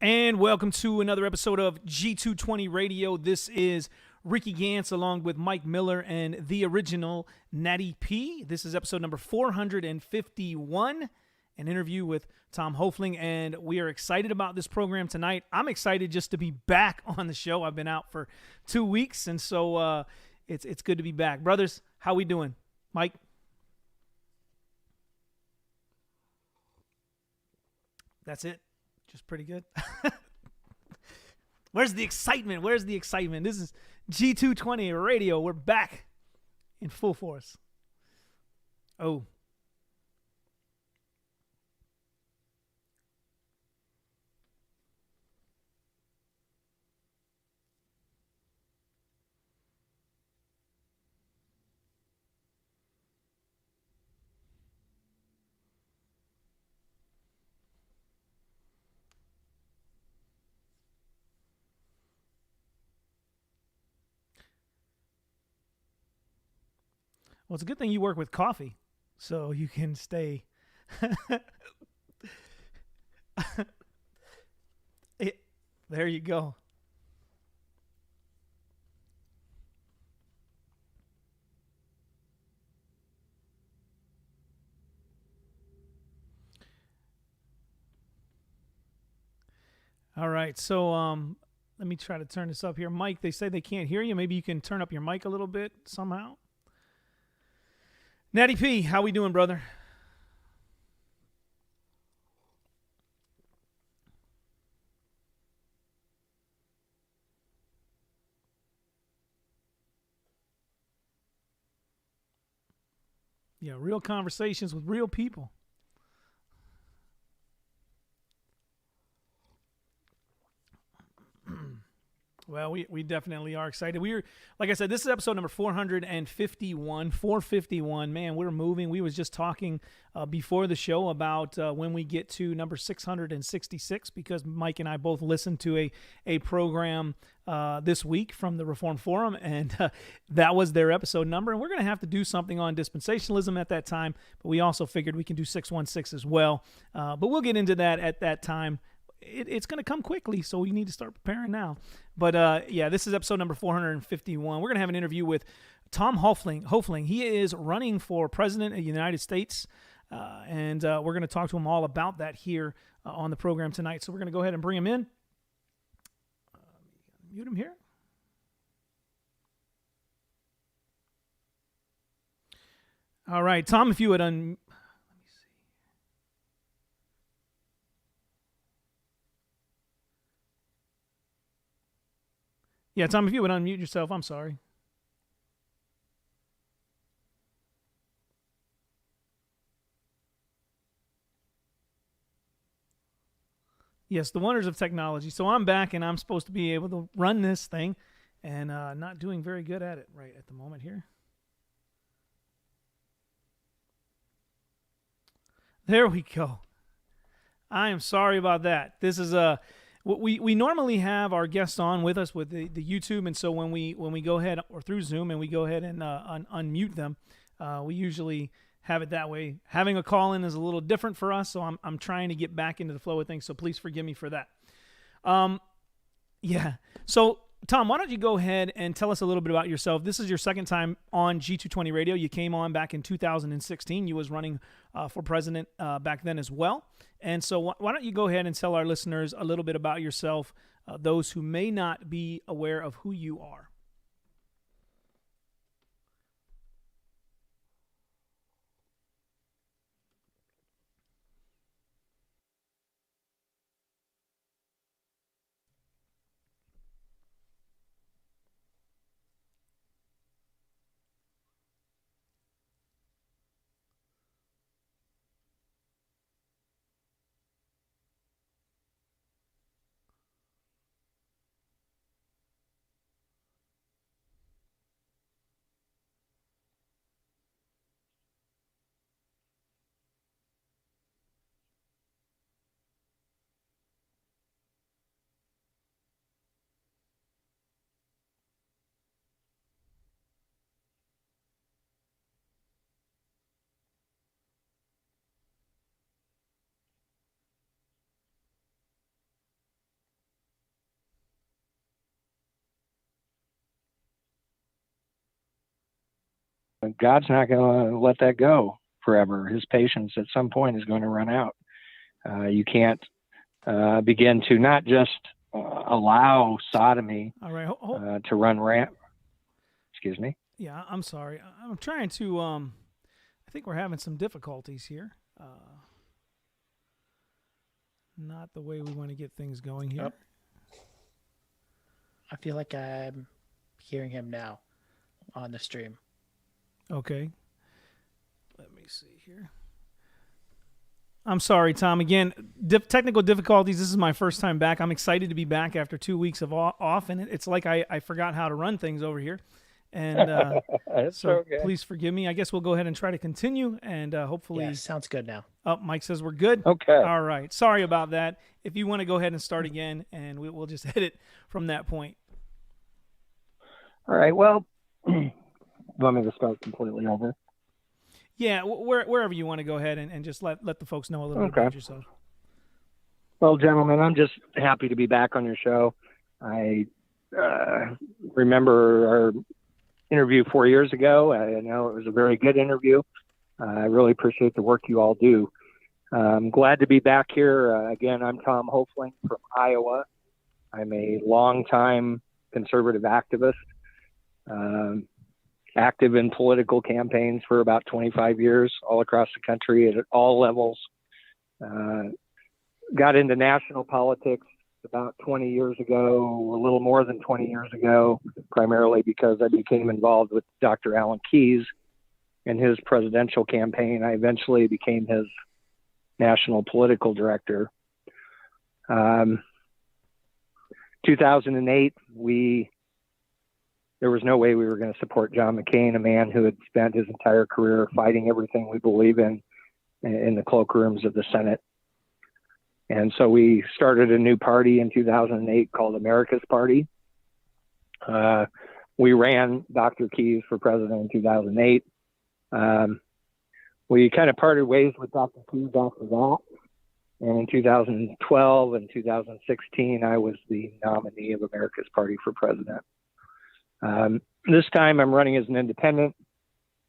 And welcome to another episode of G220 Radio. This is Ricky Gantz along with Mike Miller and the original Natty P. This is episode number 451, an interview with Tom Hoefling, and we are excited about this program tonight. I'm excited just to be back on the show. I've been out for 2 weeks, and so it's good to be back. Brothers, how we doing? Mike? That's it? Just pretty good. Where's the excitement? Where's the excitement? This is G220 Radio. We're back in full force. Oh. Well, it's a good thing you work with coffee, so you can stay. There you go. All right, so let me try to turn this up here. Mike, they say they can't hear you. Maybe you can turn up your mic a little bit somehow. Natty P, how we doing, brother? Yeah, real conversations with real people. Well, we definitely are excited. Like I said, this is episode number 451. 451. Man, we're moving. We was just talking before the show about when we get to number 666, because Mike and I both listened to a program this week from the Reform Forum, and that was their episode number. And we're going to have to do something on dispensationalism at that time, but we also figured we can do 616 as well. But we'll get into that at that time. It's going to come quickly, so we need to start preparing now. But yeah, this is episode number 451. We're going to have an interview with Tom Hoefling. He is running for president of the United States, and we're going to talk to him all about that here on the program tonight. So we're going to go ahead and bring him in. Mute him here. All right, Tom, if you would Yeah, Tom, if you would unmute yourself, I'm sorry. Yes, the wonders of technology. So I'm back, and I'm supposed to be able to run this thing, and not doing very good at it right at the moment here. There we go. I am sorry about that. This is we normally have our guests on with us with the YouTube, and so when we go ahead, or through Zoom, and we go ahead and unmute them, we usually have it that way. Having a call in is a little different for us, so I'm trying to get back into the flow of things. So please forgive me for that. Yeah. So Tom, why don't you go ahead and tell us a little bit about yourself? This is your second time on G220 Radio. You came on back in 2016. You was running for president back then as well. And so why don't you go ahead and tell our listeners a little bit about yourself, those who may not be aware of who you are. God's not going to let that go forever. His patience at some point is going to run out. You can't begin to not just allow sodomy All right. to run rampant. Excuse me. Yeah, I'm sorry. I'm trying to. I think we're having some difficulties here. Not the way we want to get things going here. Oh. I feel like I'm hearing him now on the stream. Okay. Let me see here. I'm sorry, Tom. Again, technical difficulties. This is my first time back. I'm excited to be back after 2 weeks of off, and it's like I forgot how to run things over here. And so okay. Please forgive me. I guess we'll go ahead and try to continue, and hopefully... Yeah, sounds good now. Oh, Mike says we're good. Okay. All right. Sorry about that. If you want to go ahead and start again, and we'll just hit it from that point. All right. Well, want me to start completely over? Yeah, wherever you want to go ahead and just let the folks know a little bit about yourself. Well, gentlemen, I'm just happy to be back on your show. I remember our interview 4 years ago. I know it was a very good interview. I really appreciate the work you all do. I'm glad to be back here. Again, I'm Tom Hoefling from Iowa. I'm a longtime conservative activist. Active in political campaigns for about 25 years all across the country at all levels. Got into national politics about 20 years ago, a little more than 20 years ago, primarily because I became involved with Dr. Alan Keyes in his presidential campaign. I eventually became his national political director. 2008, there was no way we were going to support John McCain, a man who had spent his entire career fighting everything we believe in the cloakrooms of the Senate. And so we started a new party in 2008 called America's Party. We ran Dr. Keyes for president in 2008. We kind of parted ways with Dr. Keyes after that. And in 2012 and 2016, I was the nominee of America's Party for president. This time I'm running as an independent.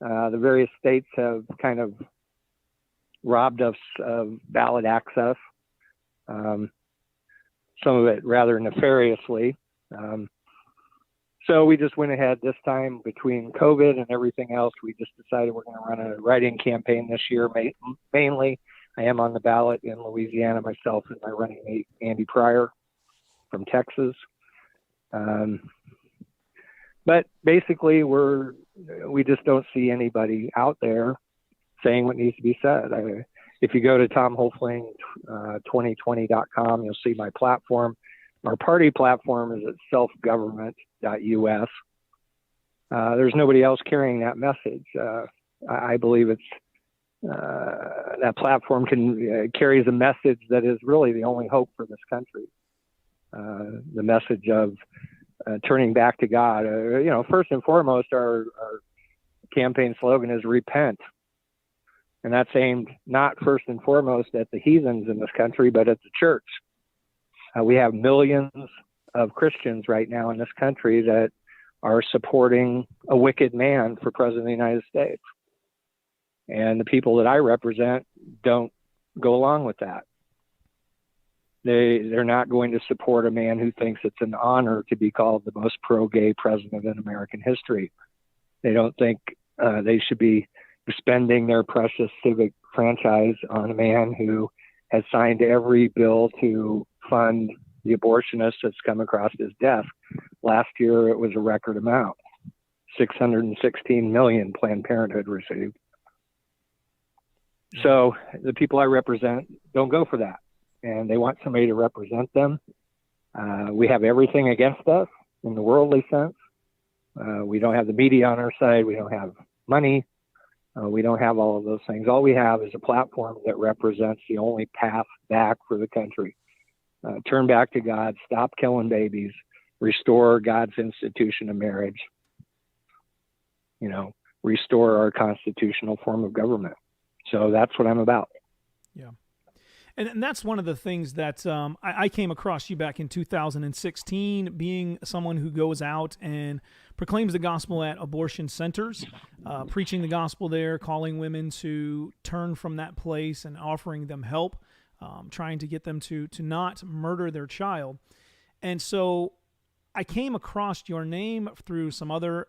The various states have kind of robbed us of ballot access, some of it rather nefariously. So we just went ahead this time between COVID and everything else. We just decided we're going to run a write-in campaign this year. Mainly, I am on the ballot in Louisiana myself as my running mate, Andy Pryor from Texas. But basically, we just don't see anybody out there saying what needs to be said. If you go to Tom Hoefling 2020.com, you'll see my platform. Our party platform is at selfgovernment.us. There's nobody else carrying that message. I believe that platform carries a message that is really the only hope for this country. The message of turning back to God. First and foremost, our campaign slogan is repent. And that's aimed not first and foremost at the heathens in this country, but at the church. We have millions of Christians right now in this country that are supporting a wicked man for president of the United States. And the people that I represent don't go along with that. They're not going to support a man who thinks it's an honor to be called the most pro-gay president in American history. They don't think they should be spending their precious civic franchise on a man who has signed every bill to fund the abortionists that's come across his desk. Last year, it was a record amount. 616 million Planned Parenthood received. So the people I represent don't go for that. And they want somebody to represent them. We have everything against us in the worldly sense. We don't have the media on our side. We don't have money. We don't have all of those things. All we have is a platform that represents the only path back for the country. Turn back to God, stop killing babies, restore God's institution of marriage, restore our constitutional form of government. So that's what I'm about. Yeah. And that's one of the things that I came across you back in 2016, being someone who goes out and proclaims the gospel at abortion centers, preaching the gospel there, calling women to turn from that place and offering them help, trying to get them to not murder their child. And so I came across your name through some other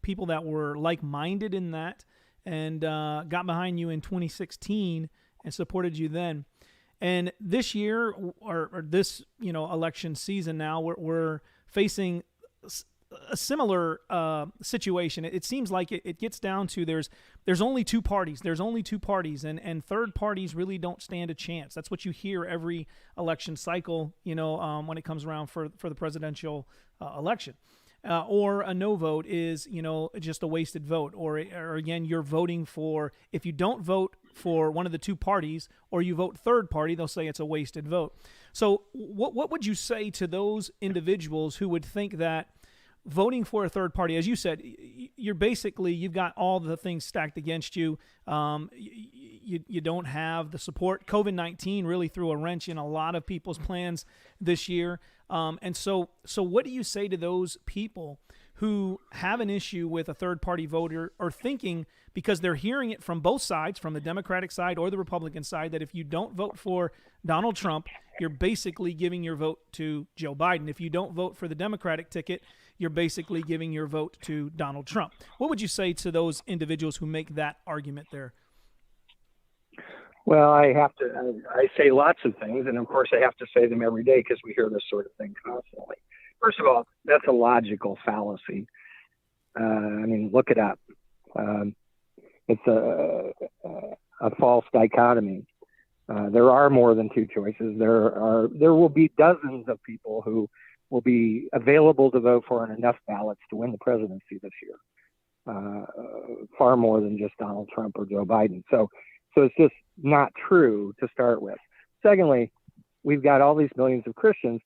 people that were like-minded in that, and got behind you in 2016 and supported you then. And this year, or this election season now, we're facing a similar situation. It seems like it gets down to there's only two parties. There's only two parties, and third parties really don't stand a chance. That's what you hear every election cycle, when it comes around for the presidential election. Or a no vote is, just a wasted vote. Or again, you're voting for, if you don't vote for one of the two parties, or you vote third party, they'll say it's a wasted vote. So what would you say to those individuals who would think that voting for a third party, as you said, you've got all the things stacked against you. You don't have the support. COVID-19 really threw a wrench in a lot of people's plans this year. And so what do you say to those people who have an issue with a third party voter, or thinking, because they're hearing it from both sides, from the Democratic side or the Republican side, that if you don't vote for Donald Trump, you're basically giving your vote to Joe Biden. If you don't vote for the Democratic ticket, you're basically giving your vote to Donald Trump. What would you say to those individuals who make that argument there? Well, I say lots of things, and of course I have to say them every day because we hear this sort of thing constantly. First of all, that's a logical fallacy. Look it up. It's a false dichotomy. There are more than two choices. There will be dozens of people who will be available to vote for on enough ballots to win the presidency this year. Far more than just Donald Trump or Joe Biden. So it's just not true to start with. Secondly, we've got all these millions of Christians.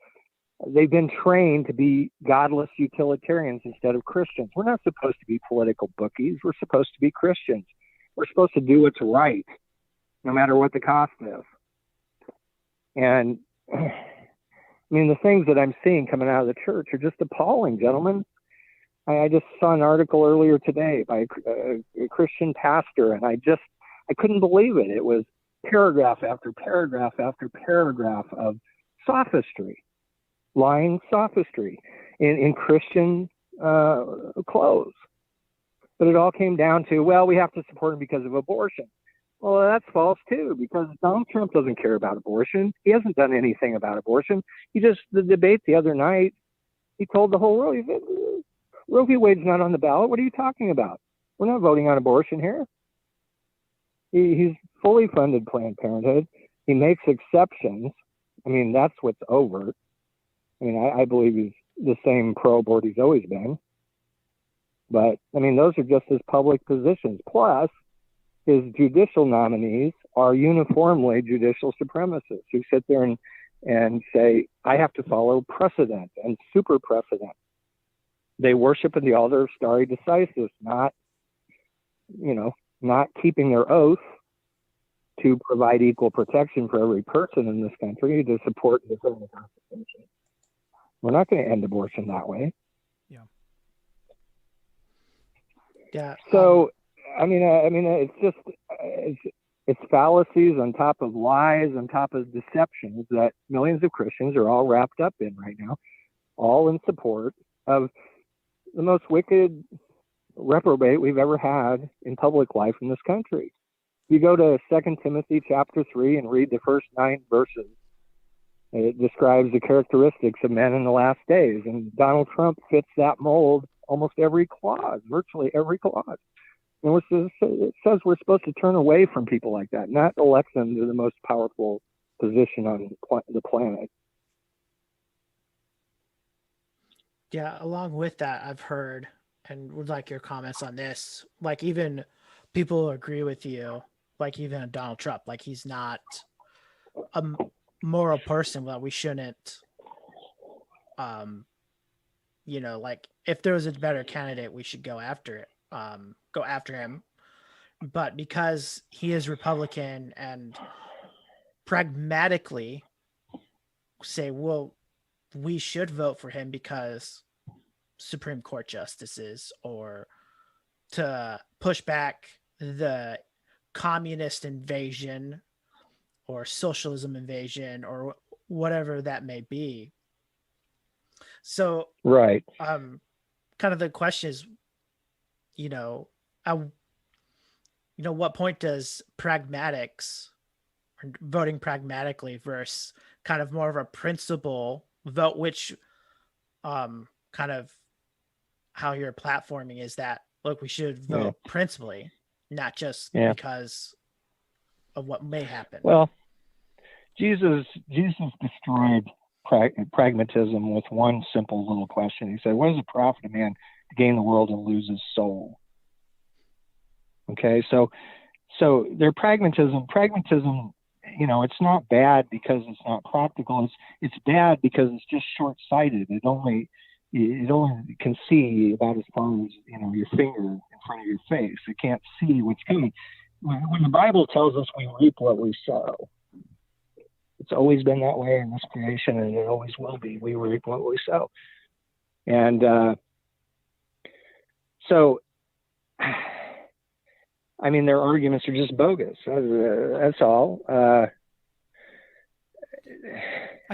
They've been trained to be godless utilitarians instead of Christians. We're not supposed to be political bookies. We're supposed to be Christians. We're supposed to do what's right, no matter what the cost is. And the things that I'm seeing coming out of the church are just appalling, gentlemen. I just saw an article earlier today by a Christian pastor, and I couldn't believe it. It was paragraph after paragraph after paragraph of sophistry, lying sophistry in Christian clothes. But it all came down to, well, we have to support him because of abortion. Well, that's false too, because Donald Trump doesn't care about abortion. He hasn't done anything about abortion. The debate the other night, he told the whole world, he said, Roe v. Wade's not on the ballot. What are you talking about? We're not voting on abortion here. He's fully funded Planned Parenthood. He makes exceptions. That's what's overt. I believe he's the same pro-abort he's always been. But, those are just his public positions. Plus, his judicial nominees are uniformly judicial supremacists who sit there and say, I have to follow precedent and super precedent. They worship in the altar of stare decisis, not keeping their oath to provide equal protection for every person in this country, to support the Constitution. We're not going to end abortion that way. Yeah. So, it's just it's fallacies on top of lies on top of deceptions that millions of Christians are all wrapped up in right now, all in support of the most wicked reprobate we've ever had in public life in this country. You go to 2 Timothy chapter 3 and read the first 9 verses. It describes the characteristics of men in the last days, and Donald Trump fits that mold almost every clause, virtually every clause. And it says we're supposed to turn away from people like that, not elect them to the most powerful position on the planet. Yeah, along with that, I've heard, and would like your comments on this, like even people agree with you, like even Donald Trump, like he's not a moral person, that we shouldn't, like if there was a better candidate, we should go after him. But because he is Republican and pragmatically say, well, we should vote for him because Supreme Court justices, or to push back the communist invasion or socialism invasion or whatever that may be. So, right. kind of the question is, what point does pragmatics, or voting pragmatically versus kind of more of a principle vote, which kind of how you're platforming is that, look, we should vote principally, not just because of what may happen. Well, Jesus destroyed pragmatism with one simple little question. He said, what does it profit a man to gain the world and lose his soul? Okay, so their pragmatism, it's not bad because it's not practical. It's bad because it's just short-sighted. It only can see about as far as your finger in front of your face. It can't see what's coming. When the Bible tells us we reap what we sow, it's always been that way in this creation, and it always will be. We reap what we sow. And so, I mean, their arguments are just bogus. That's all. I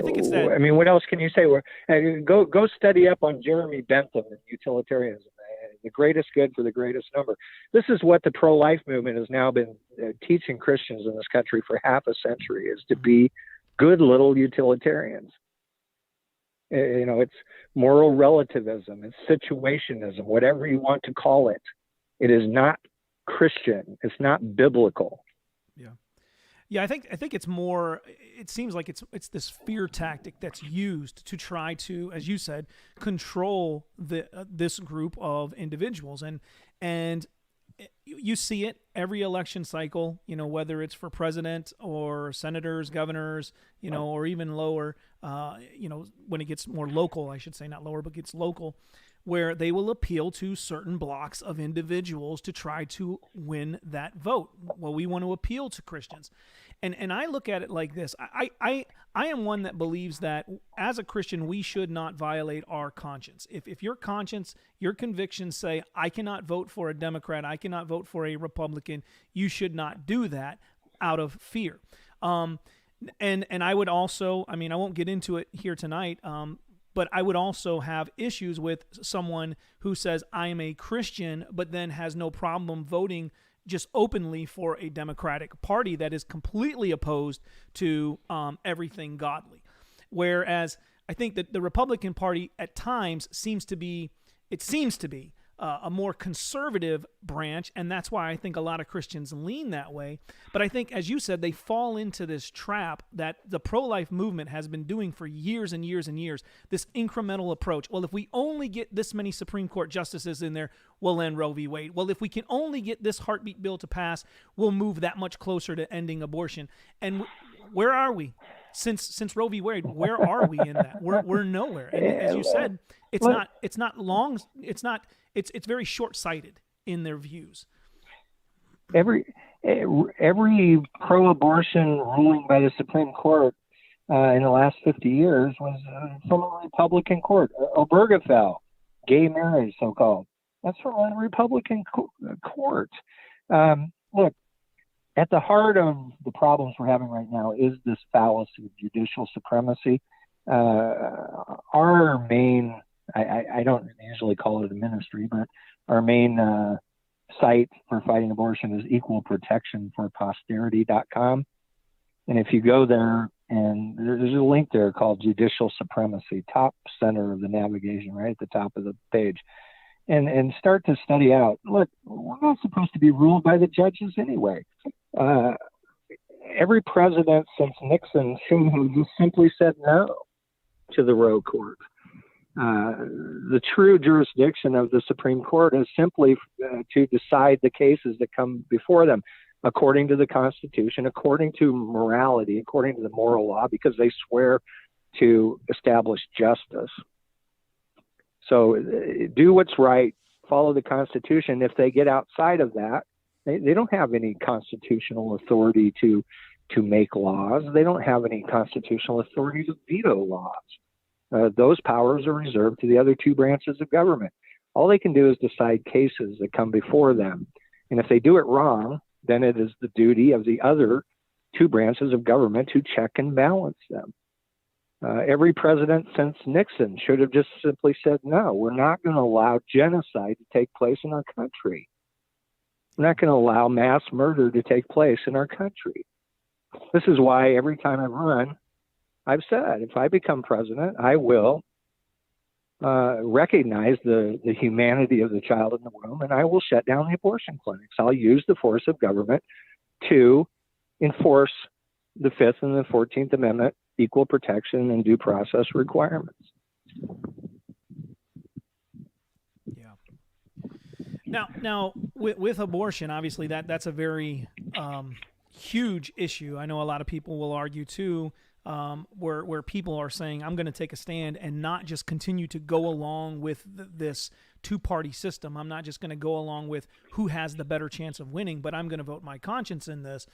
think it's that. I mean, what else can you say? Go study up on Jeremy Bentham and utilitarianism. The greatest good for the greatest number. This is what the pro-life movement has now been teaching Christians in this country for half a century, is to be good little utilitarians. It's moral relativism, it's situationism, whatever you want to call it. It is not Christian. It's not biblical. Yeah, I think it's more. It seems like it's this fear tactic that's used to try to, as you said, control this group of individuals, and you see it every election cycle. Whether it's for president or senators, governors, or even lower. When it gets more local, I should say, not lower, but gets local, where they will appeal to certain blocks of individuals to try to win that vote. Well, we want to appeal to Christians. And I look at it like this. I am one that believes that as a Christian, we should not violate our conscience. If your conscience, your convictions say, I cannot vote for a Democrat, I cannot vote for a Republican, you should not do that out of fear. And I would also, I won't get into it here tonight, but I would also have issues with someone who says, I am a Christian, but then has no problem voting just openly for a Democratic Party that is completely opposed to everything godly. Whereas I think that the Republican Party at times seems to be a more conservative branch, and that's why I think a lot of Christians lean that way. But I think, as you said, they fall into this trap that the pro-life movement has been doing for years and years and years, this incremental approach. Well, if we only get this many Supreme Court justices in there, we'll end Roe v. Wade. Well, if we can only get this heartbeat bill to pass, we'll move that much closer to ending abortion. And where are we? Since Roe v. Wade, where are we in that? We're nowhere. And as you said, it's very short-sighted in their views. Every pro-abortion ruling by the Supreme Court in the last 50 years was from a Republican court. Obergefell, gay marriage, so-called. That's from a Republican court. Look, at the heart of the problems we're having right now is this fallacy of judicial supremacy. Our main, I don't usually call it a ministry, but our main site for fighting abortion is equal protection for posterity.com. And if you go there, and there's a link there called judicial supremacy, top center of the navigation, right at the top of the page. And start to study out, look, we're not supposed to be ruled by the judges anyway. Every president since Nixon should have just simply said no to the Roe court. The true jurisdiction of the Supreme Court is simply to decide the cases that come before them according to the Constitution, according to morality, according to the moral law, because they swear to establish justice. So do what's right, follow the Constitution. If they get outside of that, they don't have any constitutional authority to to make laws. They don't have any constitutional authority to veto laws. Those powers are reserved to the other two branches of government. All they can do is decide cases that come before them. And if they do it wrong, then it is the duty of the other two branches of government to check and balance them. Every president since Nixon should have just simply said, no, we're not going to allow genocide to take place in our country. We're not going to allow mass murder to take place in our country. This is why every time I run, I've said, if I become president, I will recognize the humanity of the child in the womb, and I will shut down the abortion clinics. I'll use the force of government to enforce the Fifth and the 14th Amendment equal protection and due process requirements. Yeah. Now with abortion, obviously that's a very huge issue. I know a lot of people will argue too, where people are saying, I'm going to take a stand and not just continue to go along with this two-party system. I'm not just going to go along with who has the better chance of winning, but I'm going to vote my conscience in this.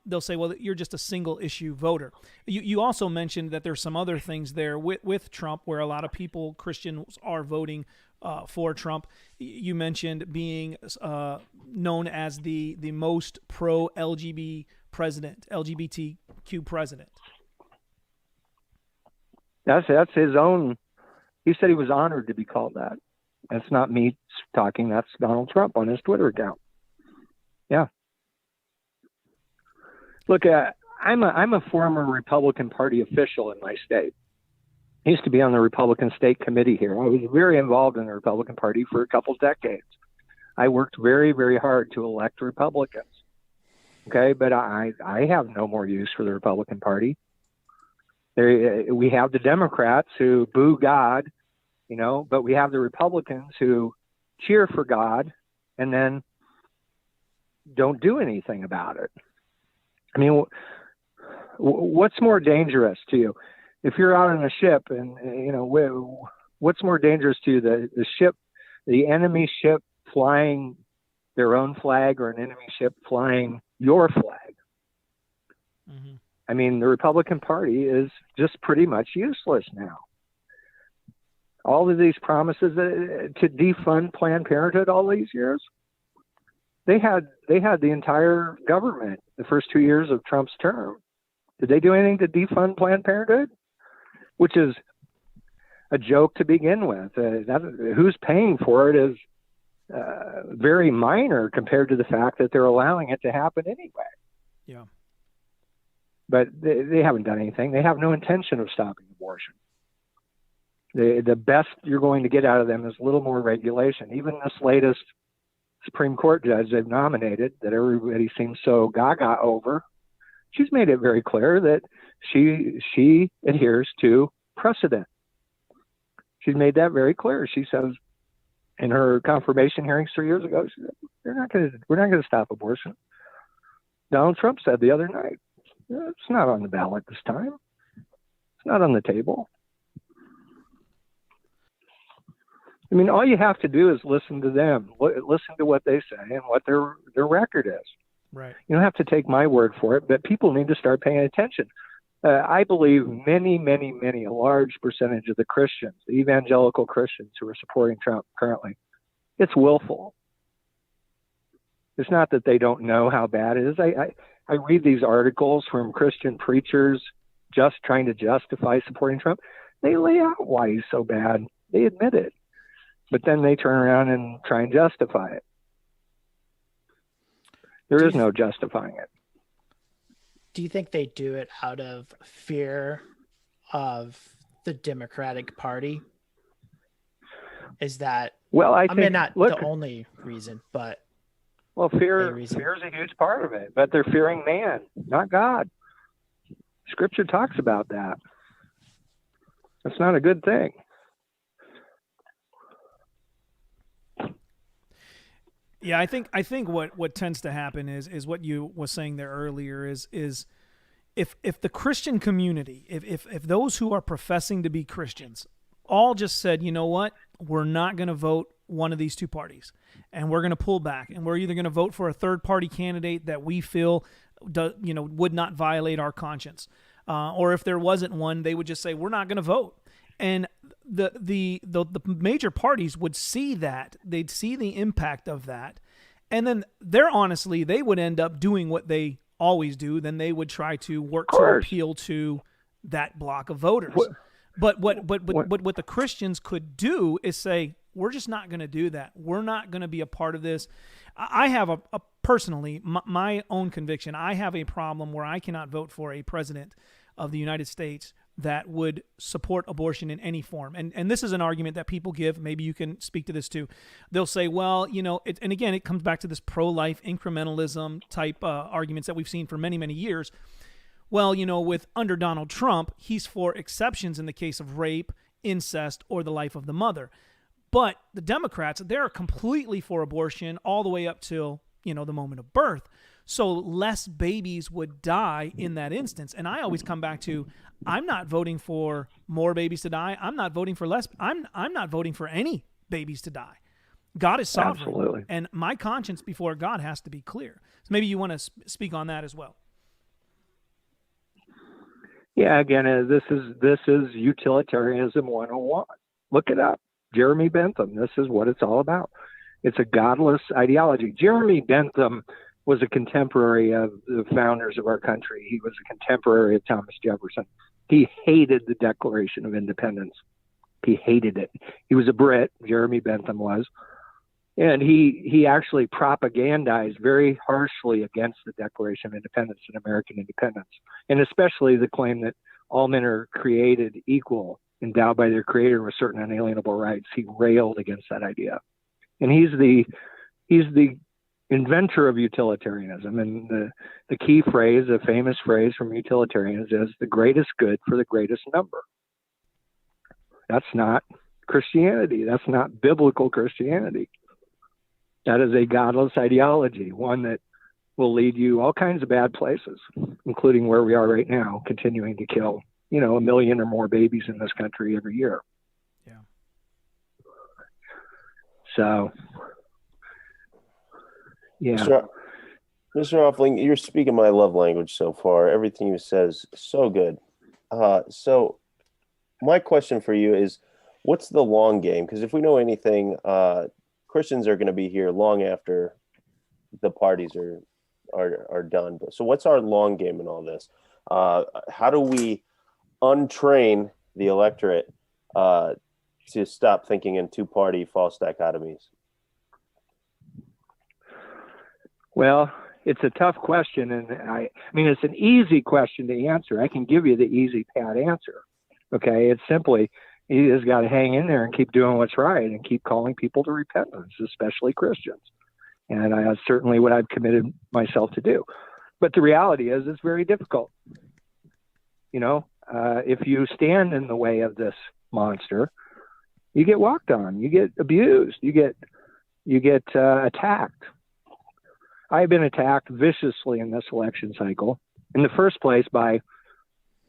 They'll say, well, you're just a single-issue voter. You also mentioned that there's some other things there with Trump where a lot of people, Christians, are voting for Trump. You mentioned being known as the most pro-LGBTQ president. That's his own. He said he was honored to be called that. That's not me talking. That's Donald Trump on his Twitter account. Yeah. Look, I'm a former Republican Party official in my state. I used to be on the Republican State Committee here. I was very involved in the Republican Party for a couple decades. I worked very, very hard to elect Republicans. Okay, but I have no more use for the Republican Party. We have the Democrats who boo God, but we have the Republicans who cheer for God and then don't do anything about it. I mean, what's more dangerous to you? If you're out on a ship and, what's more dangerous to you, the ship, the enemy ship flying their own flag or an enemy ship flying your flag? Mm-hmm. I mean, the Republican Party is just pretty much useless now. All of these promises to defund Planned Parenthood all these years, they had the entire government the first 2 years of Trump's term. Did they do anything to defund Planned Parenthood? Which is a joke to begin with. Who's paying for it is very minor compared to the fact that they're allowing it to happen anyway. Yeah. But they haven't done anything. They have no intention of stopping abortion. The best you're going to get out of them is a little more regulation. Even this latest Supreme Court judge they've nominated that everybody seems so gaga over, she's made it very clear that she adheres to precedent. She's made that very clear. She says in her confirmation hearings 3 years ago, she said, we're not going to stop abortion. Donald Trump said the other night, it's not on the ballot this time. It's not on the table. I mean, all you have to do is listen to them, listen to what they say and what their record is. Right. You don't have to take my word for it, but people need to start paying attention. I believe a large percentage of the Christians, the evangelical Christians who are supporting Trump currently, it's willful. It's not that they don't know how bad it is. I read these articles from Christian preachers just trying to justify supporting Trump. They lay out why he's so bad. They admit it. But then they turn around and try and justify it. There is no justifying it. Do you think they do it out of fear of the Democratic Party? Is that, I mean, not the only reason, but... Well, fear is a huge part of it, but they're fearing man, not God. Scripture talks about that. That's not a good thing. Yeah, I think what tends to happen is what you was saying there earlier is if the Christian community, if those who are professing to be Christians all just said, you know what, we're not going to vote one of these two parties, and we're going to pull back, and we're either going to vote for a third party candidate that we feel would not violate our conscience. Or if there wasn't one, they would just say, we're not going to vote. And the major parties would see that. They'd see the impact of that. And then they would end up doing what they always do. Then they would try to work to appeal to that block of voters. But what the Christians could do is say, we're just not going to do that. We're not going to be a part of this. I have personally, my own conviction, I have a problem where I cannot vote for a president of the United States that would support abortion in any form. And this is an argument that people give. Maybe you can speak to this too. They'll say, well, and again, it comes back to this pro-life incrementalism type arguments that we've seen for many, many years. Well, with under Donald Trump, he's for exceptions in the case of rape, incest, or the life of the mother. But the Democrats, they're completely for abortion all the way up till, the moment of birth. So less babies would die in that instance. And I always come back to, I'm not voting for more babies to die. I'm not voting for less. I'm not voting for any babies to die. God is sovereign. Absolutely. And my conscience before God has to be clear. So maybe you want to speak on that as well. Yeah, again, this is utilitarianism 101. Look it up. Jeremy Bentham. This is what it's all about. It's a godless ideology. Jeremy Bentham was a contemporary of the founders of our country. He was a contemporary of Thomas Jefferson. He hated the Declaration of Independence. He hated it. He was a Brit, Jeremy Bentham was, and he actually propagandized very harshly against the Declaration of Independence and American independence, and especially the claim that all men are created equal, endowed by their creator with certain unalienable rights. He railed against that idea. And he's the inventor of utilitarianism. And the key phrase, a famous phrase from utilitarianism, is the greatest good for the greatest number. That's not Christianity. That's not biblical Christianity. That is a godless ideology, one that will lead you all kinds of bad places, including where we are right now, continuing to kill, 1 million or more babies in this country every year. Yeah. So, yeah. Mr. Hoffling, you're speaking my love language so far. Everything you said is so good. So my question for you is, what's the long game? Because if we know anything, Christians are going to be here long after the parties are done. So what's our long game in all this? How do we untrain the electorate to stop thinking in two-party false dichotomies? Well, it's a tough question, and I mean, it's an easy question to answer. I can give you the easy pat answer. Okay, it's simply, you just got to hang in there and keep doing what's right and keep calling people to repentance, especially Christians. And that's certainly what I've committed myself to do. But the reality is, it's very difficult. If you stand in the way of this monster, you get walked on, you get abused, you get attacked. I've been attacked viciously in this election cycle. In the first place by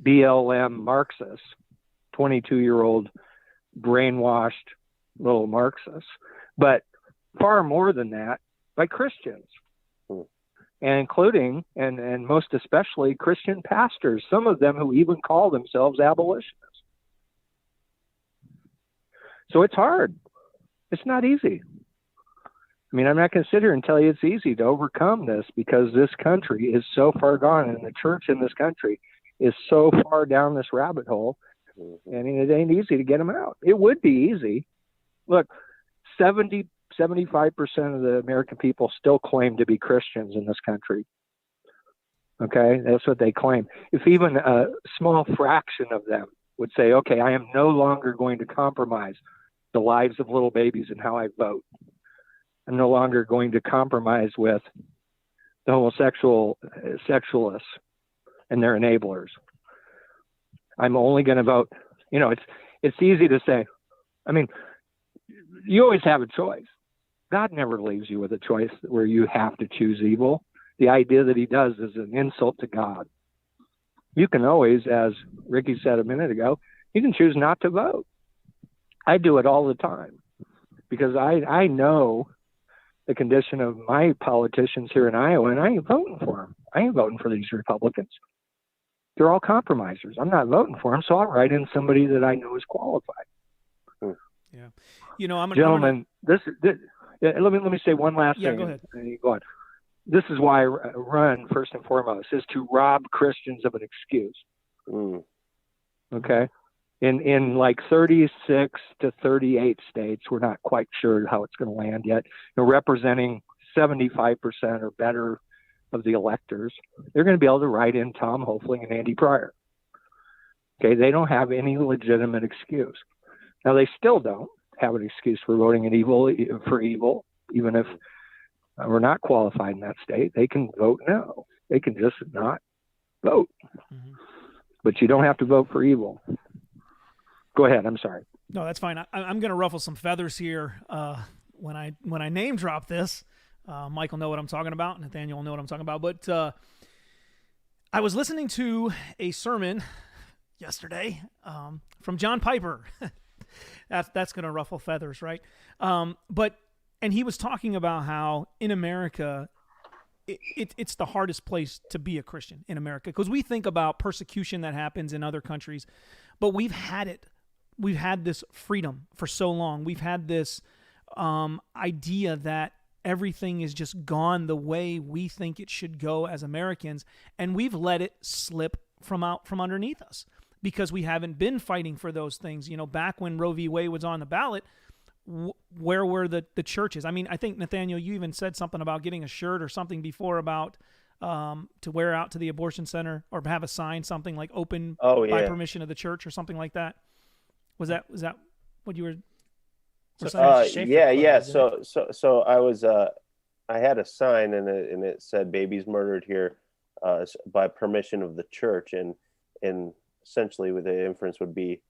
BLM Marxists, 22-year-old brainwashed little Marxists, but far more than that, by Christians, and including and most especially Christian pastors, some of them who even call themselves abolitionists. So it's hard. It's not easy. I mean, I'm not going to sit here and tell you it's easy to overcome this, because this country is so far gone, and the church in this country is so far down this rabbit hole. I mean, it ain't easy to get them out. It would be easy. Look, 75% of the American people still claim to be Christians in this country. Okay, that's what they claim. If even a small fraction of them would say, okay, I am no longer going to compromise the lives of little babies in how I vote. I'm no longer going to compromise with the sexualists and their enablers. I'm only going to vote. It's easy to say. I mean, you always have a choice. God never leaves you with a choice where you have to choose evil. The idea that he does is an insult to God. You can always, as Ricky said a minute ago, you can choose not to vote. I do it all the time because I know the condition of my politicians here in Iowa, and I ain't voting for them. I ain't voting for these Republicans. They're all compromisers. I'm not voting for them, so I'll write in somebody that I know is qualified. Yeah. You know, Gentlemen, let me say one last thing. Yeah, go ahead. Go on. This is why I run, first and foremost, is to rob Christians of an excuse. Okay? In like 36 to 38 states, we're not quite sure how it's going to land yet, representing 75% or better of the electors, they're going to be able to write in Tom Hoefling and Andy Pryor. Okay? They don't have any legitimate excuse. Now, they still don't have an excuse for voting for evil, even if we're not qualified in that state. They can vote no. They can just not vote. But you don't have to vote for evil. Go ahead. I'm sorry. No, that's fine. I'm going to ruffle some feathers here when I name drop this. Mike will know what I'm talking about. Nathaniel will know what I'm talking about. But I was listening to a sermon yesterday from John Piper. That's going to ruffle feathers, right? And he was talking about how in America, it's the hardest place to be a Christian in America, because we think about persecution that happens in other countries, but we've had it. We've had this freedom for so long. We've had this idea that everything is just gone the way we think it should go as Americans, and we've let it slip from underneath us, because we haven't been fighting for those things. You know, back when Roe v. Wade was on the ballot, where were the churches? I mean, I think, Nathaniel, you even said something about getting a shirt or something before about to wear out to the abortion center, or have a sign, something like open by permission of the church or something like that. Was that what you were saying? Yeah. So I was I had a sign and it said "Babies murdered here by permission of the church," and essentially with the inference would be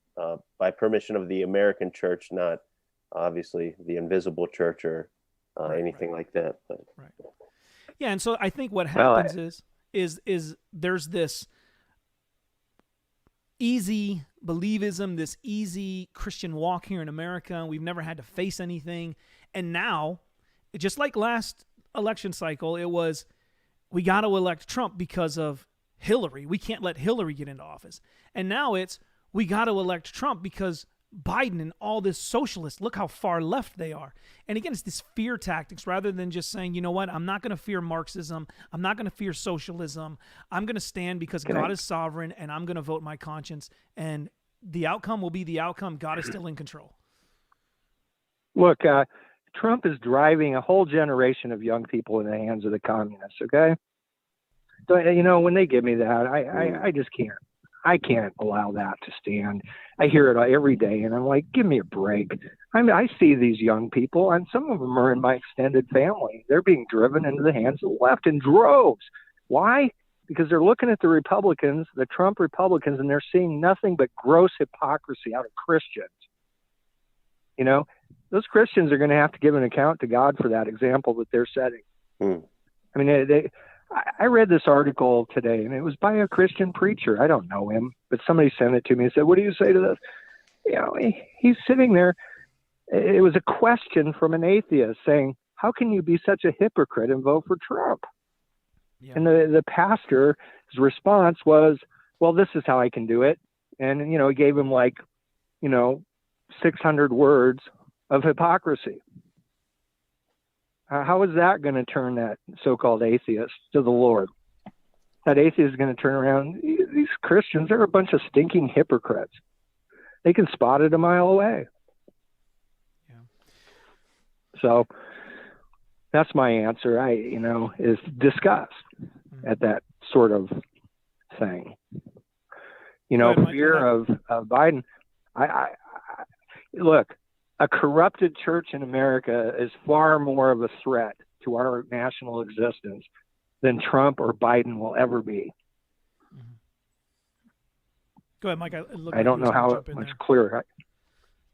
by permission of the American church, not obviously the invisible church or anything like that. But. Right. Yeah, and so I think what happens is there's this easy believism, this easy Christian walk here in America. We've never had to face anything. And now, just like last election cycle, it was, we got to elect Trump because of Hillary. We can't let Hillary get into office. And now it's, we got to elect Trump because Biden and all this socialists, look how far left they are. And again, it's this fear tactics rather than just saying, you know what, I'm not going to fear Marxism. I'm not going to fear socialism. I'm going to stand because God is sovereign, and I'm going to vote my conscience. And the outcome will be the outcome. God is still in control. Look, Trump is driving a whole generation of young people in the hands of the communists, okay? So, you know, when they give me that, I just can't. I can't allow that to stand. I hear it every day, and I'm like, give me a break. I see these young people, and some of them are in my extended family. They're being driven into the hands of the left in droves. Why? Because they're looking at the Republicans, the Trump Republicans, and they're seeing nothing but gross hypocrisy out of Christians. You know, those Christians are going to have to give an account to God for that example that they're setting. I mean, I read this article today, and it was by a Christian preacher. I don't know him, but somebody sent it to me and said, what do you say to this? You know, he's sitting there. It was a question from an atheist saying, how can you be such a hypocrite and vote for Trump? Yeah. And the pastor's response was, well, this is how I can do it. And, you know, he gave him 600 words of hypocrisy. How is that going to turn that so-called atheist to the Lord? That atheist is going to turn around. These Christians, they're a bunch of stinking hypocrites. They can spot it a mile away. Yeah. So that's my answer. Is disgust at that sort of thing. You know, fear of Biden. Look. A corrupted church in America is far more of a threat to our national existence than Trump or Biden will ever be. Go ahead, Mike. I don't know how much clearer.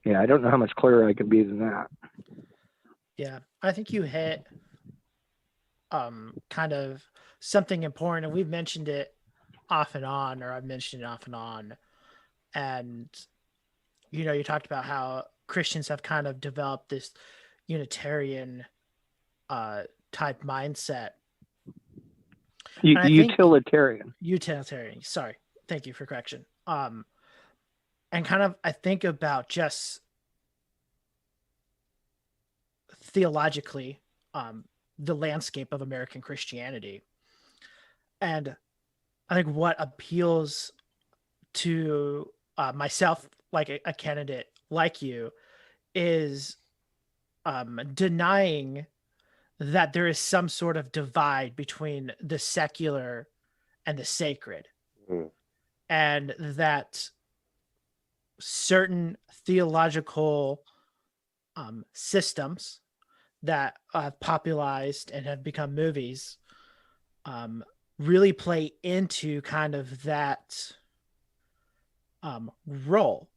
I don't know how much clearer I can be than that. Yeah, I think you hit kind of something important, and we've mentioned it off and on, or I've mentioned it off and on. And, you know, you talked about how Christians have kind of developed this Unitarian type mindset. And I think Utilitarian. utilitarian. Sorry, thank you for correction. And kind of I think about just theologically, the landscape of American Christianity, and I think what appeals to myself, like a candidate like you, is denying that there is some sort of divide between the secular and the sacred, and that certain theological systems that have popularized and have become movies really play into kind of that role.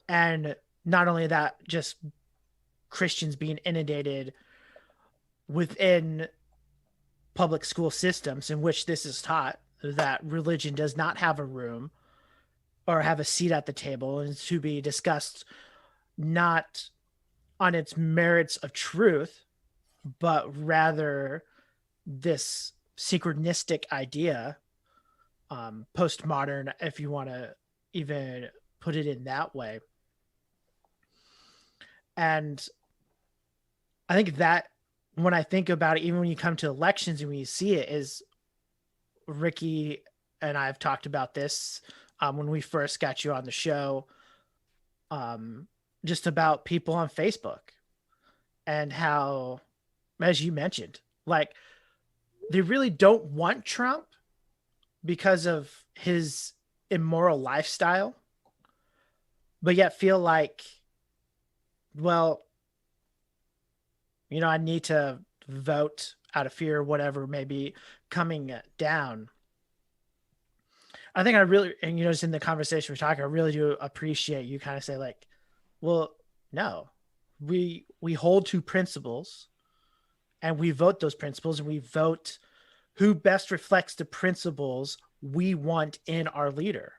And not only that, just Christians being inundated within public school systems in which this is taught, that religion does not have a room or have a seat at the table, and to be discussed not on its merits of truth, but rather this synchronistic idea, postmodern, if you want to even put it in that way. And I think that when I think about it, even when you come to elections and when you see it, is Ricky and I have talked about this when we first got you on the show, just about people on Facebook and how, as you mentioned, like they really don't want Trump because of his immoral lifestyle, but yet feel like, well, you know, I need to vote out of fear, whatever may be coming down. I think I really, and you know, just in the conversation we're talking, I really do appreciate you kind of say like, well, no, we hold to principles and we vote those principles, and we vote who best reflects the principles we want in our leader.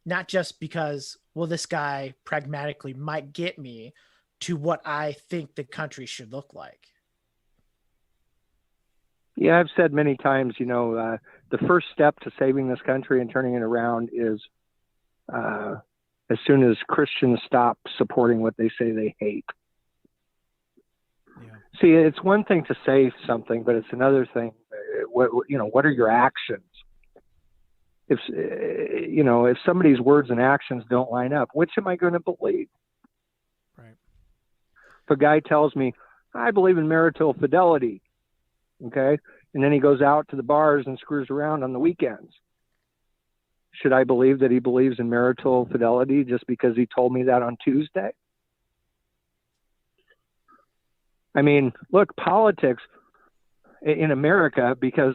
Not just because, well, this guy pragmatically might get me to what I think the country should look like. Yeah, I've said many times, you know, the first step to saving this country and turning it around is as soon as Christians stop supporting what they say they hate. Yeah. See, it's one thing to say something, but it's another thing. What are your actions? If if somebody's words and actions don't line up, which am I going to believe? Right. If a guy tells me, I believe in marital fidelity, okay, and then he goes out to the bars and screws around on the weekends, should I believe that he believes in marital fidelity just because he told me that on Tuesday? I mean, look, politics in America, because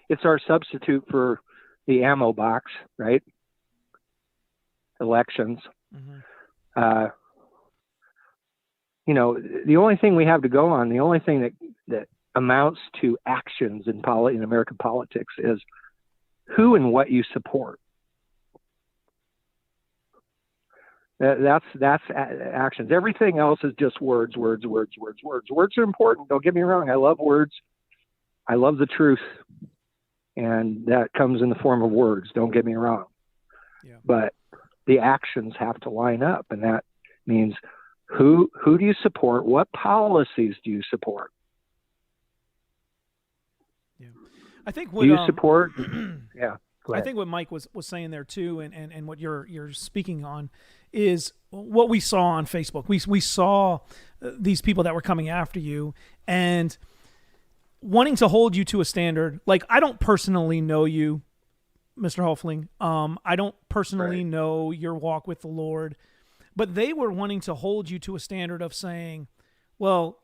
it's our substitute for the ammo box, right? Elections. Mm-hmm. The only thing we have to go on, the only thing that amounts to actions in American politics is who and what you support. That's actions. Everything else is just words. Words are important. Don't get me wrong. I love words. I love the truth. And that comes in the form of words. Don't get me wrong. Yeah. But the actions have to line up. And that means who do you support? What policies do you support? Yeah. I think what do you support? Yeah. I think what Mike was saying there too, and what you're speaking on, is what we saw on Facebook. We saw these people that were coming after you and wanting to hold you to a standard. Like, I don't personally know you, Mr. Hoefling. I don't personally know your walk with the Lord, but they were wanting to hold you to a standard of saying, well,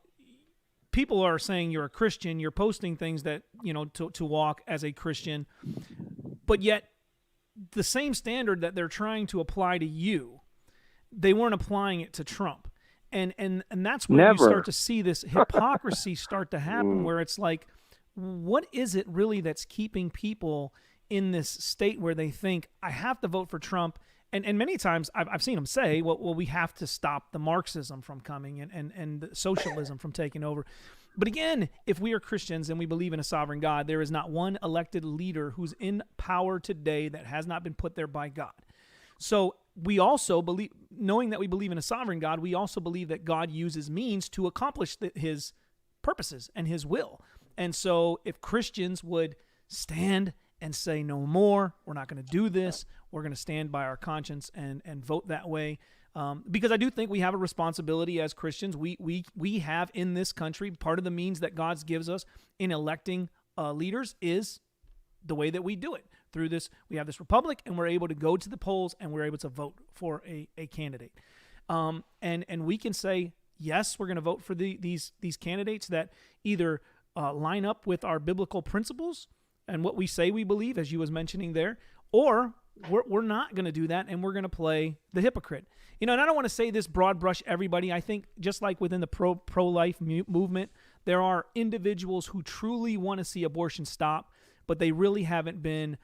people are saying you're a Christian, you're posting things that, to walk as a Christian, but yet the same standard that they're trying to apply to you, they weren't applying it to Trump. And that's where you start to see this hypocrisy start to happen, where it's like, what is it really that's keeping people in this state where they think, I have to vote for Trump, and many times I've seen them say, well, we have to stop the Marxism from coming and the socialism from taking over. But again, if we are Christians and we believe in a sovereign God, there is not one elected leader who's in power today that has not been put there by God. So we also believe, knowing that we believe in a sovereign God, we also believe that God uses means to accomplish his purposes and his will. And so if Christians would stand and say no more, we're not going to do this, we're going to stand by our conscience and vote that way. Because I do think we have a responsibility as Christians. We have in this country, part of the means that God gives us in electing leaders is the way that we do it. Through this, we have this republic, and we're able to go to the polls, and we're able to vote for a candidate. And we can say, yes, we're going to vote for these candidates that either line up with our biblical principles and what we say we believe, as you was mentioning there, or we're not going to do that, and we're going to play the hypocrite. And I don't want to say this broad brush everybody. I think just like within the pro-life movement, there are individuals who truly want to see abortion stop, but they really haven't been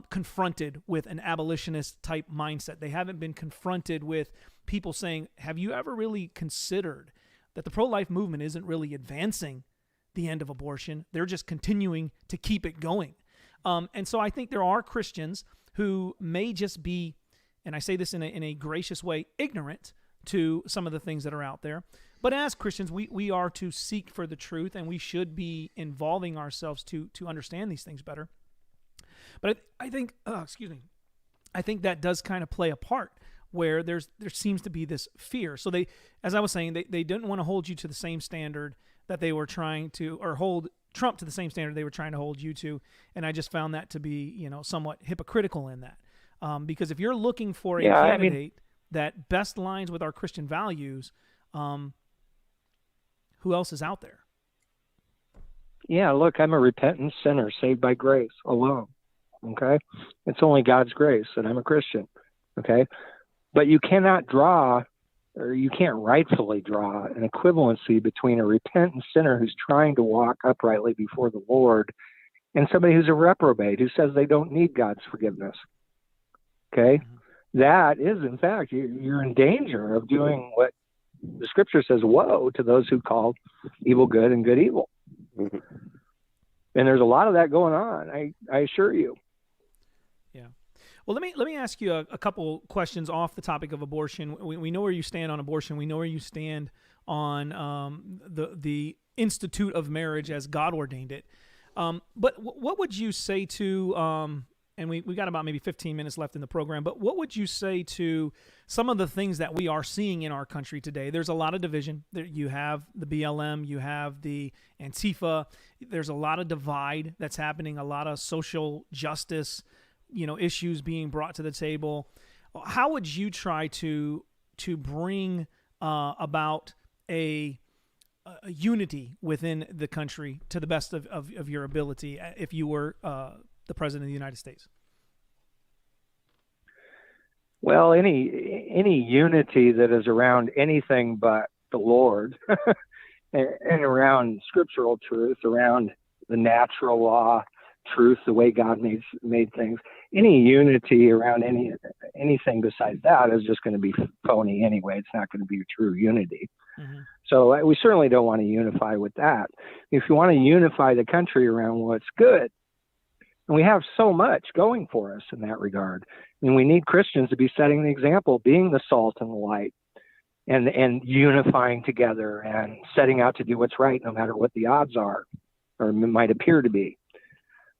confronted with an abolitionist type mindset. They haven't been confronted with people saying, have you ever really considered that the pro-life movement isn't really advancing the end of abortion? They're just continuing to keep it going. And so I think there are Christians who may just be, and I say this in a gracious way, ignorant to some of the things that are out there. But as Christians, we are to seek for the truth, and we should be involving ourselves to understand these things better. But I think, I think that does kind of play a part where there seems to be this fear. So they, as I was saying, they didn't want to hold you to the same standard that they were trying to, or hold Trump to the same standard they were trying to hold you to. And I just found that to be, somewhat hypocritical in that. Because if you're looking for a candidate that best aligns with our Christian values, who else is out there? Yeah, look, I'm a repentant sinner saved by grace alone. Okay? It's only God's grace that I'm a Christian. Okay? But you cannot draw, or you can't rightfully draw an equivalency between a repentant sinner who's trying to walk uprightly before the Lord and somebody who's a reprobate who says they don't need God's forgiveness. Okay? Mm-hmm. That is, in fact, you're in danger of doing what the scripture says, woe to those who call evil good and good evil. Mm-hmm. And there's a lot of that going on, I assure you. Yeah. Well, let me ask you a couple questions off the topic of abortion. We know where you stand on abortion. We know where you stand on the institute of marriage as God ordained it. But what would you say to, and we got about maybe 15 minutes left in the program, but what would you say to some of the things that we are seeing in our country today? There's a lot of division. You have the BLM, you have the Antifa. There's a lot of divide that's happening, a lot of social justice, issues being brought to the table. How would you try to bring about a unity within the country to the best of your ability if you were the President of the United States? Well, any unity that is around anything but the Lord and around scriptural truth, around the natural law, truth, the way God made things, any unity around anything besides that is just going to be phony anyway. It's not going to be true unity. Mm-hmm. So we certainly don't want to unify with that. If you want to unify the country around what's good, and we have so much going for us in that regard, and we need Christians to be setting the example, being the salt and the light, and unifying together and setting out to do what's right no matter what the odds are or might appear to be.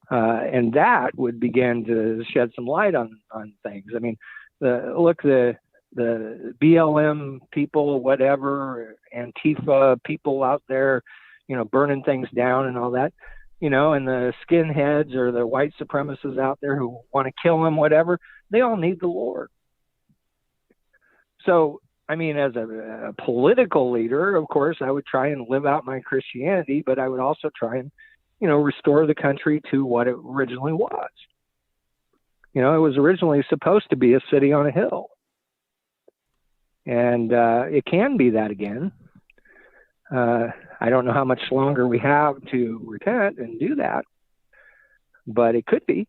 And that would begin to shed some light on things. I mean, the BLM people, whatever, Antifa people out there, burning things down and all that, and the skinheads or the white supremacists out there who want to kill them, whatever, they all need the Lord. So, I mean, as a political leader, of course, I would try and live out my Christianity, but I would also try and restore the country to what it originally was. It was originally supposed to be a city on a hill. And it can be that again. I don't know how much longer we have to repent and do that, but it could be.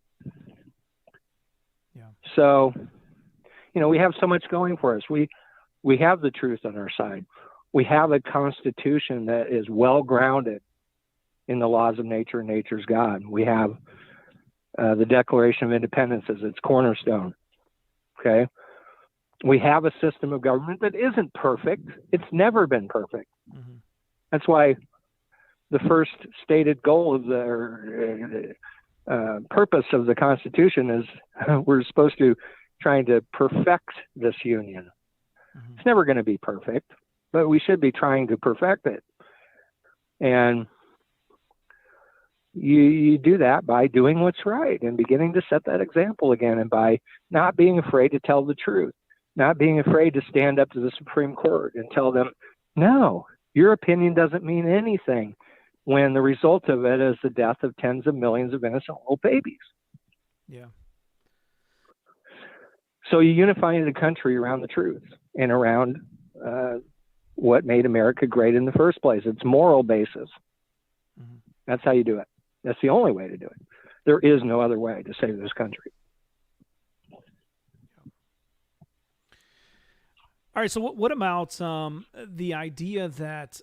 Yeah. So, we have so much going for us. We have the truth on our side. We have a constitution that is well grounded in the laws of nature and nature's God. We have the Declaration of Independence as its cornerstone. Okay. We have a system of government that isn't perfect. It's never been perfect. Mm-hmm. That's why the first stated goal of the purpose of the Constitution is we're supposed to trying to perfect this union. Mm-hmm. It's never going to be perfect, but we should be trying to perfect it. And you do that by doing what's right and beginning to set that example again, and by not being afraid to tell the truth, not being afraid to stand up to the Supreme Court and tell them, no, your opinion doesn't mean anything, when the result of it is the death of tens of millions of innocent little babies. Yeah. So you unify the country around the truth and around what made America great in the first place, its moral basis. Mm-hmm. That's how you do it. That's the only way to do it. There is no other way to save this country. All right. So what about the idea that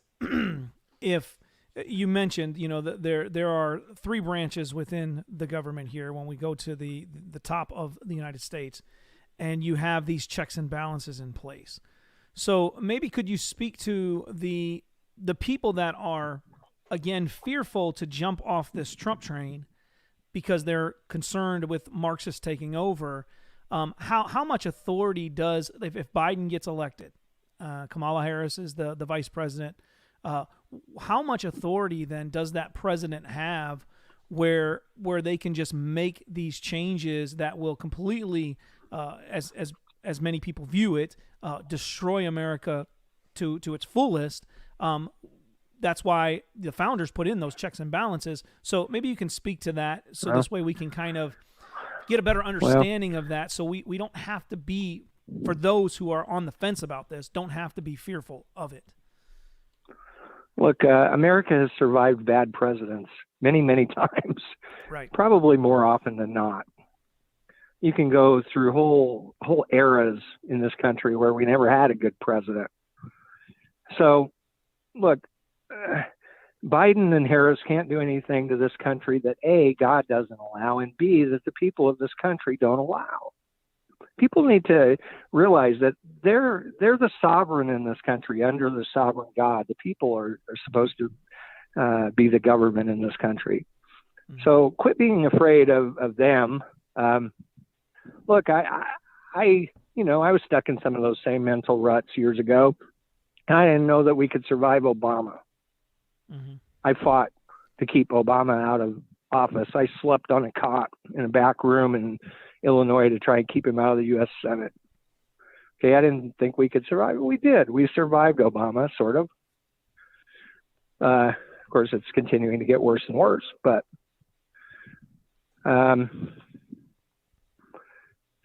if you mentioned, that there are three branches within the government here when we go to the top of the United States, and you have these checks and balances in place. So maybe could you speak to the people that are, again, fearful to jump off this Trump train because they're concerned with Marxists taking over? How much authority does, if Biden gets elected, Kamala Harris is the vice president, how much authority then does that president have where they can just make these changes that will completely, as many people view it, destroy America to its fullest? That's why the founders put in those checks and balances. So maybe you can speak to that, so this way we can kind of get a better understanding of that, so we don't have to be, for those who are on the fence about this, don't have to be fearful of it. Look, America has survived bad presidents many, many times, right? Probably more often than not. You can go through whole eras in this country where we never had a good president. So, look, Biden and Harris can't do anything to this country that A, God doesn't allow, and B, that the people of this country don't allow. People need to realize that they're the sovereign in this country under the sovereign God. The people are supposed to be the government in this country. Mm-hmm. So quit being afraid of them. Look, I was stuck in some of those same mental ruts years ago. I didn't know that we could survive Obama. Mm-hmm. I fought to keep Obama out of office. I slept on a cot in a back room in Illinois to try and keep him out of the U.S. Senate. Okay, I didn't think we could survive. We did. We survived Obama, sort of. Of course, it's continuing to get worse and worse. But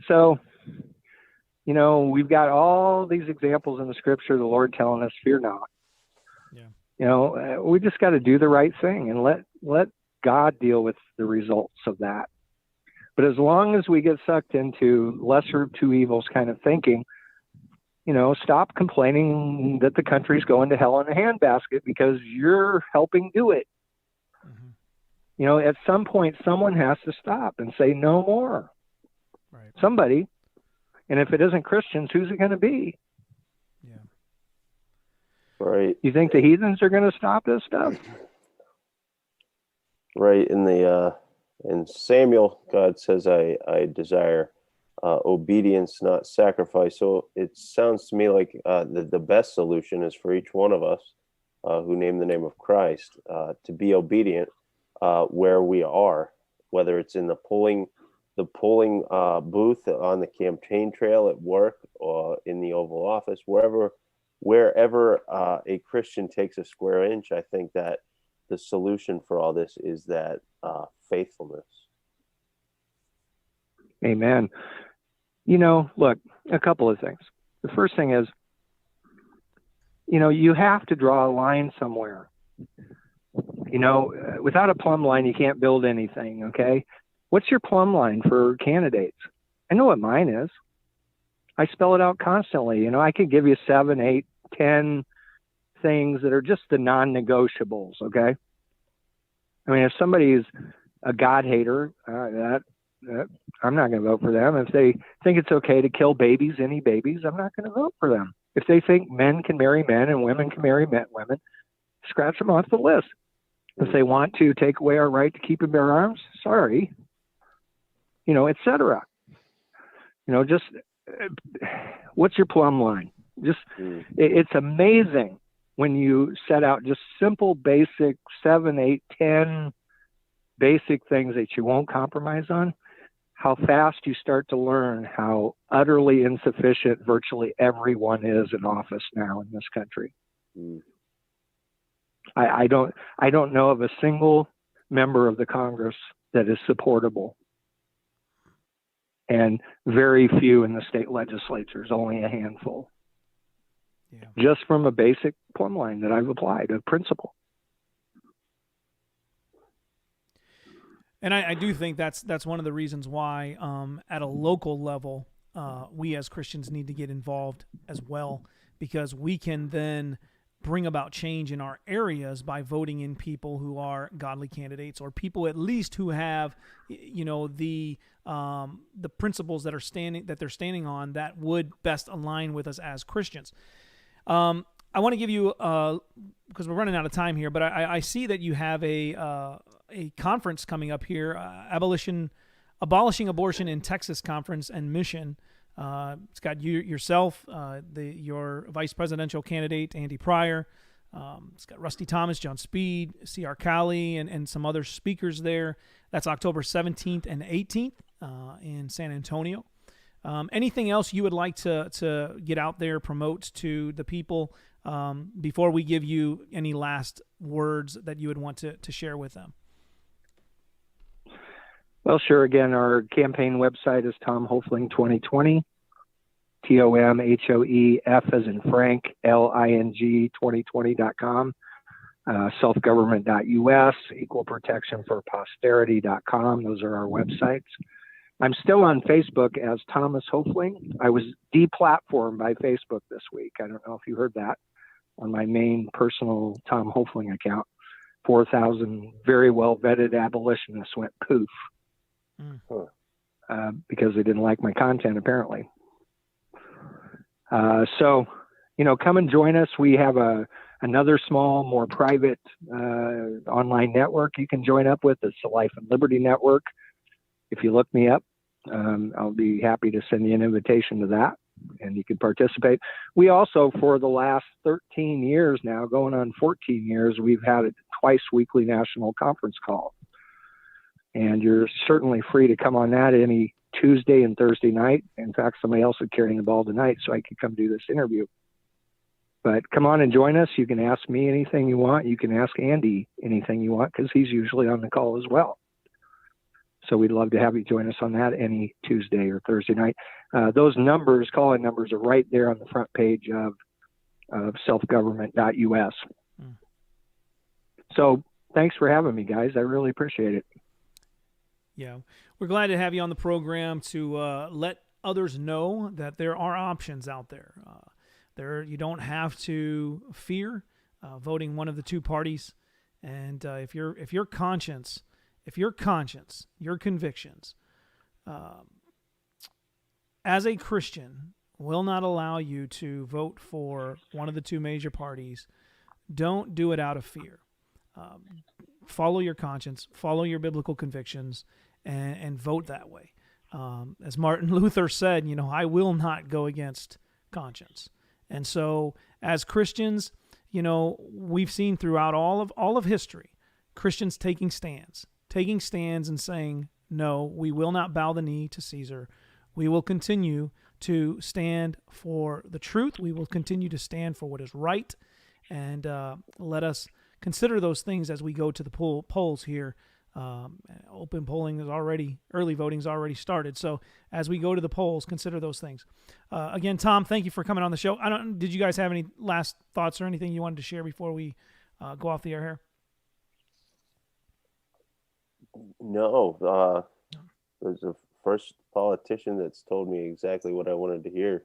so, we've got all these examples in the Scripture, the Lord telling us, "Fear not." Yeah. We just got to do the right thing and let God deal with the results of that. But as long as we get sucked into lesser of two evils kind of thinking, stop complaining that the country's going to hell in a handbasket because you're helping do it. Mm-hmm. At some point, someone has to stop and say no more. Right. Somebody. And if it isn't Christians, who's it going to be? Yeah. Right. You think the heathens are going to stop this stuff? Right. In Samuel, God says, I desire obedience, not sacrifice. So it sounds to me like the best solution is for each one of us who name the name of Christ to be obedient where we are, whether it's in the polling booth on the campaign trail at work or in the Oval Office, wherever a Christian takes a square inch. I think that the solution for all this is that faithfulness. Amen. Look, a couple of things. The first thing is, you have to draw a line somewhere. Without a plumb line, you can't build anything, okay? What's your plumb line for candidates? I know what mine is. I spell it out constantly. You know, I could give you 7, 8, 10 things that are just the non-negotiables. Okay. I mean, if somebody's a God hater, I'm not going to vote for them. If they think it's okay to kill babies, any babies, I'm not going to vote for them. If they think men can marry men and women can marry women, scratch them off the list. If they want to take away our right to keep and bear arms, sorry, you know, et cetera. You know, just what's your plumb line? Just it's amazing when you set out just simple, basic 7, 8, 10 basic things that you won't compromise on, how fast you start to learn how utterly insufficient virtually everyone is in office now in this country. I don't know of a single member of the Congress that is supportable, and very few in the state legislatures, only a handful. Yeah. Just from a basic plumb line that I've applied, a principle. And I do think that's one of the reasons why at a local level, we as Christians need to get involved as well, because we can then bring about change in our areas by voting in people who are godly candidates, or people at least who have, you know, the principles that they're standing on that would best align with us as Christians. I want to give you, because we're running out of time here, but I see that you have a conference coming up here, Abolishing Abortion in Texas Conference and Mission. It's got yourself, your vice presidential candidate, Andy Pryor. It's got Rusty Thomas, John Speed, C.R. Cowley, and some other speakers there. That's October 17th and 18th in San Antonio. Anything else you would like to get out there, promote to the people before we give you any last words that you would want to share with them? Well, sure. Again, our campaign website is Tom Hoefling 2020, TOMHOEF as in Frank, LING 2020.com, selfgovernment.us, equalprotectionforposterity.com. Those are our websites. I'm still on Facebook as Thomas Hoefling. I was deplatformed by Facebook this week. I don't know if you heard that on my main personal Tom Hoefling account. 4,000 very well vetted abolitionists went poof. Because they didn't like my content, apparently. So, you know, come and join us. We have another small, more private online network you can join up with. It's the Life and Liberty Network. If you look me up, I'll be happy to send you an invitation to that, and you can participate. We also, for the last 13 years now, going on 14 years, we've had a twice weekly national conference call. And you're certainly free to come on that any Tuesday and Thursday night. In fact, somebody else is carrying the ball tonight, so I could come do this interview. But come on and join us. You can ask me anything you want. You can ask Andy anything you want, because he's usually on the call as well. So we'd love to have you join us on that any Tuesday or Thursday night. Those numbers, call-in numbers, are right there on the front page of selfgovernment.us. So thanks for having me, guys. I really appreciate it. Yeah, we're glad to have you on the program to let others know that there are options out there. You don't have to fear voting one of the two parties, and if your conscience, your convictions, as a Christian, will not allow you to vote for one of the two major parties, don't do it out of fear. Follow your conscience, follow your biblical convictions, and vote that way. As Martin Luther said, you know, I will not go against conscience. And so as Christians, you know, we've seen throughout all of history, Christians taking stands and saying, no, we will not bow the knee to Caesar. We will continue to stand for the truth. We will continue to stand for what is right. And let us consider those things as we go to the polls here. Open polling is early voting is already started. So as we go to the polls, consider those things. Again, Tom, thank you for coming on the show. Did you guys have any last thoughts or anything you wanted to share before we go off the air here? No, it was a first politician that's told me exactly what I wanted to hear.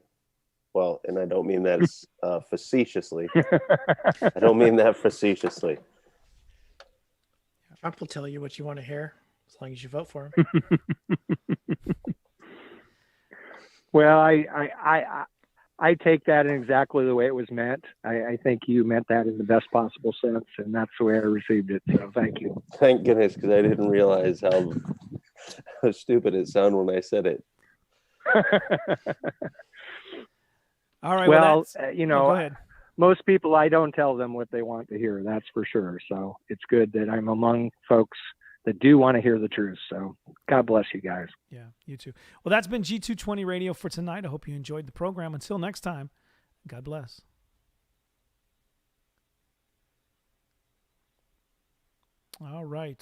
Well, and I don't mean that facetiously. I don't mean that facetiously. Trump will tell you what you want to hear as long as you vote for him. Well, I take that in exactly the way it was meant. I think you meant that in the best possible sense, and that's the way I received it. So thank you. Thank goodness, because I didn't realize how stupid it sounded when I said it. All right. Well, go ahead. Most people, I don't tell them what they want to hear. That's for sure. So it's good that I'm among folks that do want to hear the truth. So God bless you guys. Yeah, you too. Well, that's been G220 Radio for tonight. I hope you enjoyed the program. Until next time, God bless. All right.